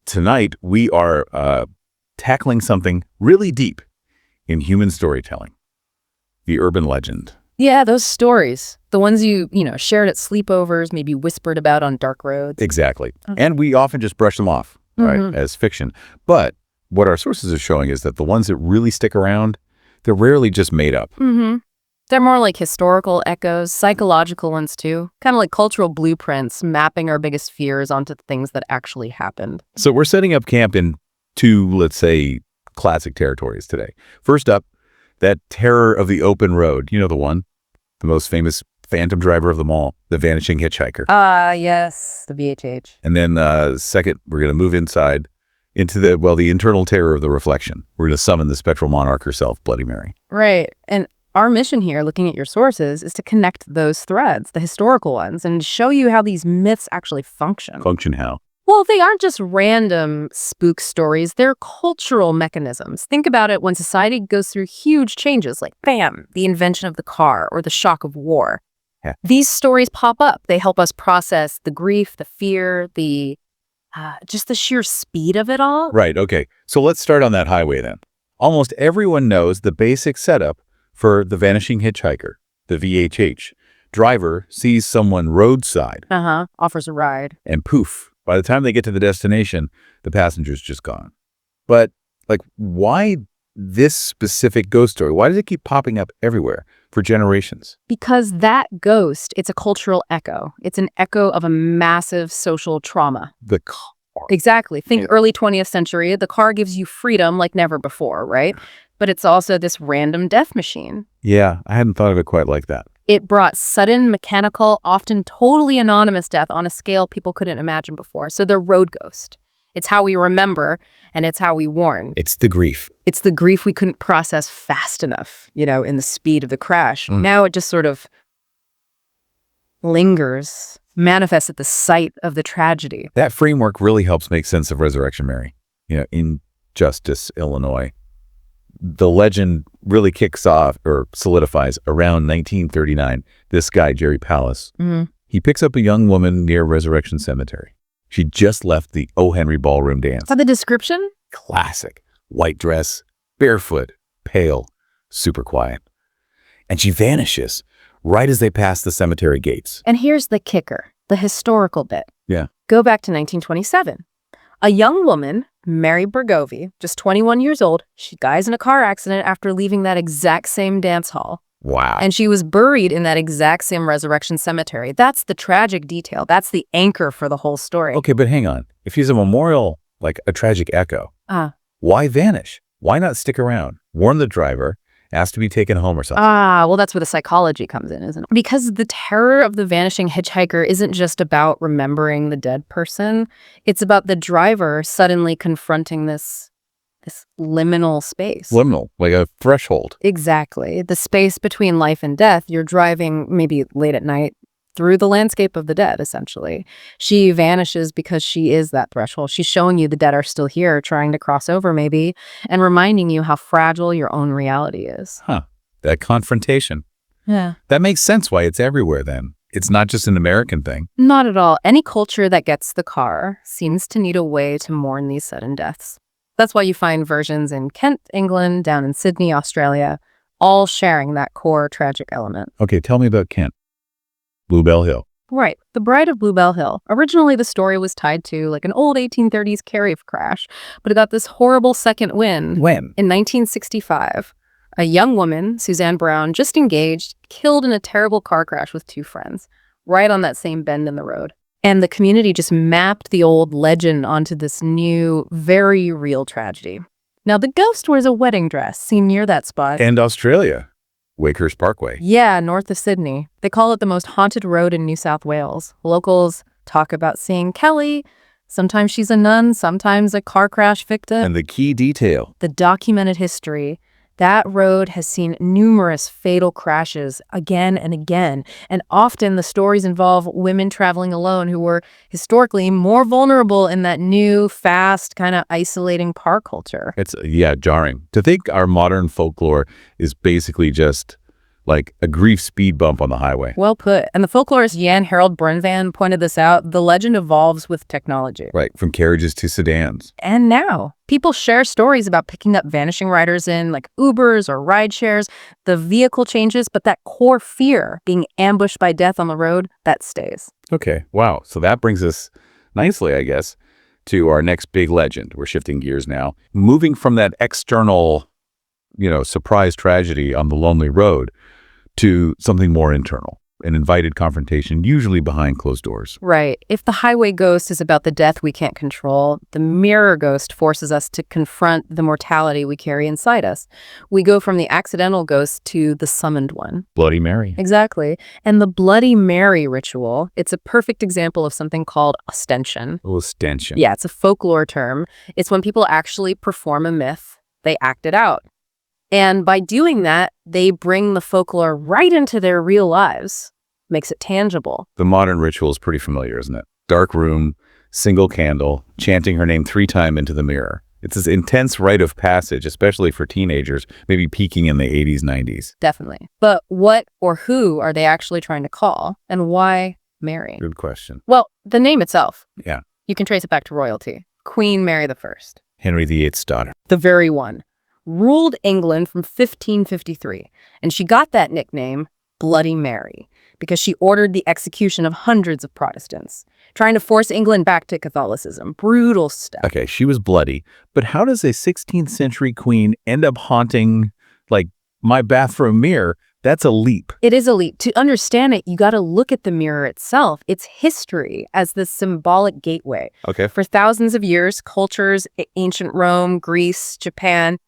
tonight we are tackling something really deep in human storytelling, the urban legend. Yeah, those stories. The ones you shared at sleepovers, maybe whispered about on dark roads. Exactly. And we often just brush them off, right, as fiction. But what our sources are showing is that the ones that really stick around, they're rarely just made up. They're more like historical echoes, psychological ones too, kind of like cultural blueprints, mapping our biggest fears onto things that actually happened. So we're setting up camp in two, let's say, classic territories today. First up, that terror of the open road. You know the one, the most famous phantom driver of them all, the vanishing hitchhiker. Yes, the VHH. And then second, we're going to move inside into the internal terror of the reflection. We're going to summon the spectral monarch herself, Bloody Mary. Right. And our mission here, looking at your sources, is to connect those threads, the historical ones, and show you how these myths actually function. Function how? Well, they aren't just random spook stories. They're cultural mechanisms. Think about it when society goes through huge changes, like, bam, the invention of the car or the shock of war. Yeah. These stories pop up. They help us process the grief, the fear, just the sheer speed of it all. Right, okay. So let's start on that highway then. Almost everyone knows the basic setup for the vanishing hitchhiker, the VHH. Driver sees someone roadside. Offers a ride. And poof. By the time they get to the destination, the passenger's just gone. But, why this specific ghost story? Why does it keep popping up everywhere for generations? Because that ghost, it's a cultural echo. It's an echo of a massive social trauma. The car. Exactly. Think early 20th century. The car gives you freedom like never before, right? But it's also this random death machine. Yeah, I hadn't thought of it quite like that. It brought sudden, mechanical, often totally anonymous death on a scale people couldn't imagine before. So they're road ghost. It's how we remember, and it's how we warn. It's the grief. It's the grief we couldn't process fast enough, in the speed of the crash. Now it just sort of lingers, manifests at the site of the tragedy. That framework really helps make sense of Resurrection Mary, in Justice, Illinois. The legend really kicks off or solidifies around 1939. This guy, Jerry Pallas, he picks up a young woman near Resurrection Cemetery. She just left the O. Henry Ballroom dance. Is that the description? Classic. White dress, barefoot, pale, super quiet. And she vanishes right as they pass the cemetery gates. And here's the kicker, the historical bit. Yeah. Go back to 1927. A young woman, Mary Bergovi, just 21 years old, she dies in a car accident after leaving that exact same dance hall. Wow. And she was buried in that exact same Resurrection Cemetery. That's the tragic detail. That's the anchor for the whole story. Okay, but hang on. If he's a memorial, like a tragic echo, why vanish? Why not stick around? Warn the driver, ask to be taken home or something. Well, that's where the psychology comes in, isn't it? Because the terror of the vanishing hitchhiker isn't just about remembering the dead person. It's about the driver suddenly confronting this liminal space. Liminal, like a threshold. Exactly. The space between life and death. You're driving maybe late at night through the landscape of the dead, essentially. She vanishes because she is that threshold. She's showing you the dead are still here, trying to cross over maybe, and reminding you how fragile your own reality is. That confrontation. Yeah. That makes sense why it's everywhere then. It's not just an American thing. Not at all. Any culture that gets the car seems to need a way to mourn these sudden deaths. That's why you find versions in Kent, England, down in Sydney, Australia, all sharing that core tragic element. Okay, tell me about Kent. Bluebell Hill. Right. The Bride of Bluebell Hill. Originally, the story was tied to an old 1830s carriage crash, but it got this horrible second wind. When? In 1965. A young woman, Suzanne Brown, just engaged, killed in a terrible car crash with two friends, right on that same bend in the road. And the community just mapped the old legend onto this new, very real tragedy. Now, the ghost wears a wedding dress seen near that spot. And Australia. Wakehurst Parkway. Yeah, north of Sydney. They call it the most haunted road in New South Wales. Locals talk about seeing Kelly. Sometimes she's a nun, sometimes a car crash victim. And the key detail. The documented history. That road has seen numerous fatal crashes again and again, and often the stories involve women traveling alone who were historically more vulnerable in that new, fast, kind of isolating car culture. It's, jarring. To think our modern folklore is basically just like a grief speed bump on the highway. Well put. And the folklorist Jan Harold Brunvan pointed this out. The legend evolves with technology. Right, from carriages to sedans. And now, people share stories about picking up vanishing riders in like Ubers or ride shares. The vehicle changes, but that core fear, being ambushed by death on the road, that stays. Okay, wow. So that brings us nicely, I guess, to our next big legend. We're shifting gears now. Moving from that external, surprise tragedy on the lonely road to something more internal, an invited confrontation, usually behind closed doors. Right. If the highway ghost is about the death we can't control, the mirror ghost forces us to confront the mortality we carry inside us. We go from the accidental ghost to the summoned one. Bloody Mary. Exactly. And the Bloody Mary ritual, it's a perfect example of something called ostension. Ostension. Yeah, it's a folklore term. It's when people actually perform a myth, they act it out. And by doing that, they bring the folklore right into their real lives. Makes it tangible. The modern ritual is pretty familiar, isn't it? Dark room, single candle, chanting her name 3 times into the mirror. It's this intense rite of passage, especially for teenagers, maybe peaking in the 80s, 90s. Definitely. But what or who are they actually trying to call? And why Mary? Good question. Well, the name itself. Yeah. You can trace it back to royalty. Queen Mary I. Henry VIII's daughter. The very one. Ruled England from 1553. And she got that nickname, Bloody Mary, because she ordered the execution of hundreds of Protestants, trying to force England back to Catholicism. Brutal stuff. Okay, she was bloody, but how does a 16th century queen end up haunting, my bathroom mirror? That's a leap. It is a leap. To understand it, you got to look at the mirror itself, its history as the symbolic gateway. Okay. For thousands of years, cultures, ancient Rome, Greece, Japan,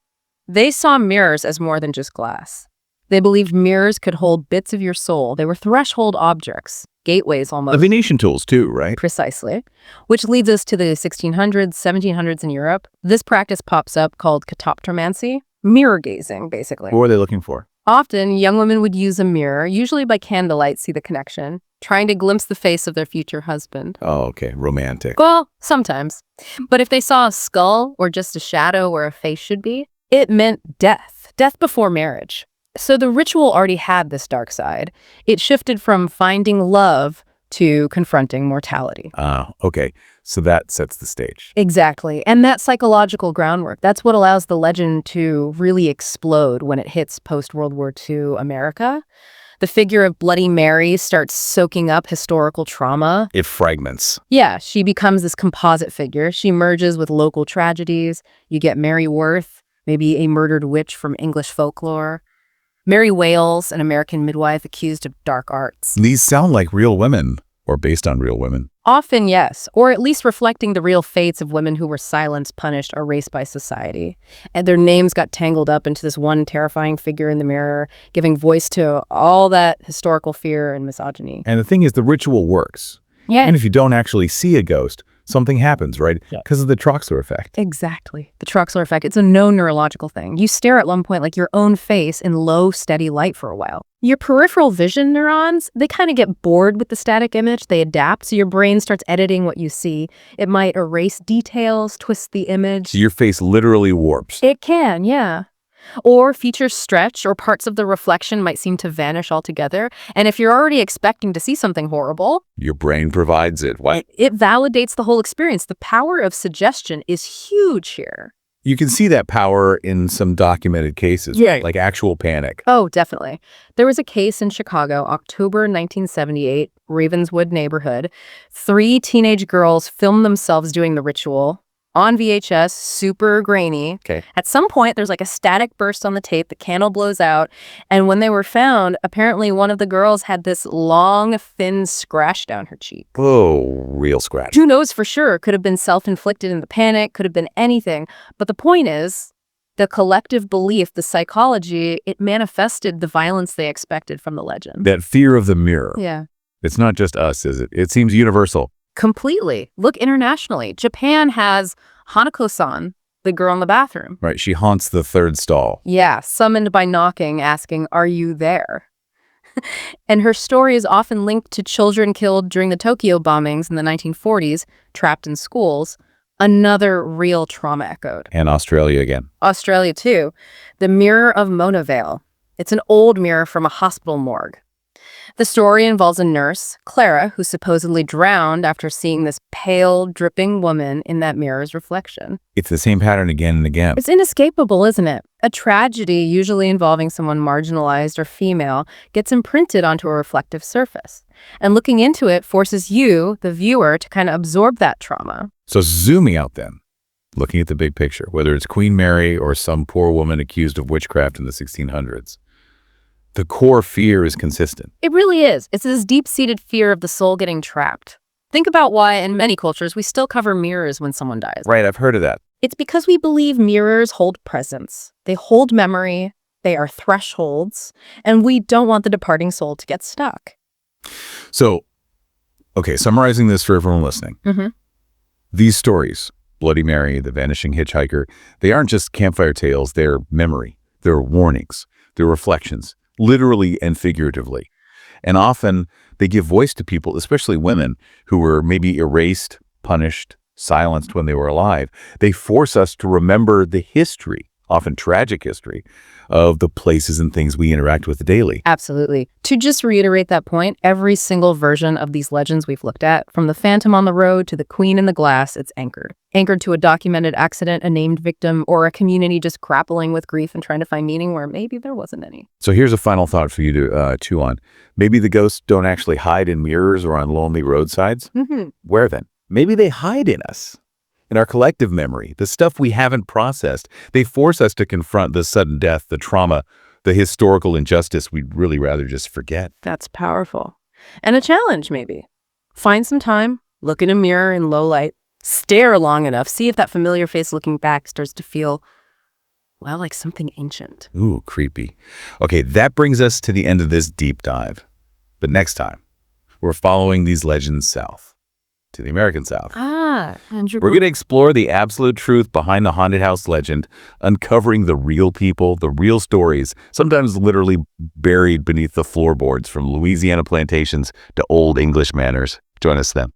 they saw mirrors as more than just glass. They believed mirrors could hold bits of your soul. They were threshold objects, gateways almost. Divination tools too, right? Precisely. Which leads us to the 1600s, 1700s in Europe. This practice pops up called catoptromancy, mirror gazing, basically. What were they looking for? Often, young women would use a mirror, usually by candlelight, see the connection, trying to glimpse the face of their future husband. Oh, okay. Romantic. Well, sometimes. But if they saw a skull or just a shadow where a face should be, it meant death before marriage. So the ritual already had this dark side. It shifted from finding love to confronting mortality. Okay. So that sets the stage. Exactly. And that psychological groundwork, that's what allows the legend to really explode when it hits post-World War II America. The figure of Bloody Mary starts soaking up historical trauma. It fragments. Yeah, she becomes this composite figure. She merges with local tragedies. You get Mary Worth, maybe a murdered witch from English folklore. Mary Wales, an American midwife accused of dark arts. These sound like real women, or based on real women. Often, yes, or at least reflecting the real fates of women who were silenced, punished, or erased by society. And their names got tangled up into this one terrifying figure in the mirror, giving voice to all that historical fear and misogyny. And the thing is, the ritual works. Yeah. And if you don't actually see a ghost, something happens, right? Because of the Troxler effect. Exactly. The Troxler effect. It's a known neurological thing. You stare at one point like your own face in low, steady light for a while. Your peripheral vision neurons, they kind of get bored with the static image. They adapt, so your brain starts editing what you see. It might erase details, twist the image. So your face literally warps. It can, yeah. Or features stretch, or parts of the reflection might seem to vanish altogether. And if you're already expecting to see something horrible, Your brain provides it. Why? it validates the whole experience. The power of suggestion is huge here. You can see that power in some documented cases, like actual panic. Oh, definitely. There was a case in Chicago, October 1978, Ravenswood neighborhood. 3 teenage girls filmed themselves doing the ritual on VHS, super grainy. Okay. At some point, there's like a static burst on the tape, the candle blows out, and when they were found, apparently one of the girls had this long, thin scratch down her cheek. Oh, real scratch. Who knows for sure? Could have been self-inflicted in the panic, could have been anything. But the point is, the collective belief, the psychology, it manifested the violence they expected from the legend. That fear of the mirror. Yeah. It's not just us, is it? It seems universal. Completely. Look internationally. Japan has Hanako-san, the girl in the bathroom. Right. She haunts the 3rd stall. Yeah, summoned by knocking, asking, "Are you there?" And her story is often linked to children killed during the Tokyo bombings in the 1940s, trapped in schools. Another real trauma echoed. And Australia again. Australia, too. The Mirror of Mona Vale. It's an old mirror from a hospital morgue. The story involves a nurse, Clara, who supposedly drowned after seeing this pale, dripping woman in that mirror's reflection. It's the same pattern again and again. It's inescapable, isn't it? A tragedy, usually involving someone marginalized or female, gets imprinted onto a reflective surface. And looking into it forces you, the viewer, to kind of absorb that trauma. So zooming out then, looking at the big picture, whether it's Queen Mary or some poor woman accused of witchcraft in the 1600s, the core fear is consistent. It really is. It's this deep-seated fear of the soul getting trapped. Think about why, in many cultures, we still cover mirrors when someone dies. Right, I've heard of that. It's because we believe mirrors hold presence. They hold memory, they are thresholds, and we don't want the departing soul to get stuck. So, okay, summarizing this for everyone listening. These stories, Bloody Mary, the Vanishing Hitchhiker, they aren't just campfire tales, they're memory, they're warnings, they're reflections, literally and figuratively. And often they give voice to people, especially women, who were maybe erased, punished, silenced when they were alive. They force us to remember the history, often tragic history, of the places and things we interact with daily. Absolutely. To just reiterate that point, every single version of these legends we've looked at, from the Phantom on the Road to the Queen in the Glass, it's anchored. Anchored to a documented accident, a named victim, or a community just grappling with grief and trying to find meaning where maybe there wasn't any. So here's a final thought for you to chew on. Maybe the ghosts don't actually hide in mirrors or on lonely roadsides. Where then? Maybe they hide in us. In our collective memory, the stuff we haven't processed. They force us to confront the sudden death, the trauma, the historical injustice we'd really rather just forget. That's powerful. And a challenge, maybe. Find some time, look in a mirror in low light, stare long enough, see if that familiar face looking back starts to feel, well, like something ancient. Ooh, creepy. Okay, that brings us to the end of this deep dive. But next time, we're following these legends south, to the American South. Andrew. We're going to explore the absolute truth behind the haunted house legend, uncovering the real people, the real stories, sometimes literally buried beneath the floorboards, from Louisiana plantations to old English manors. Join us then.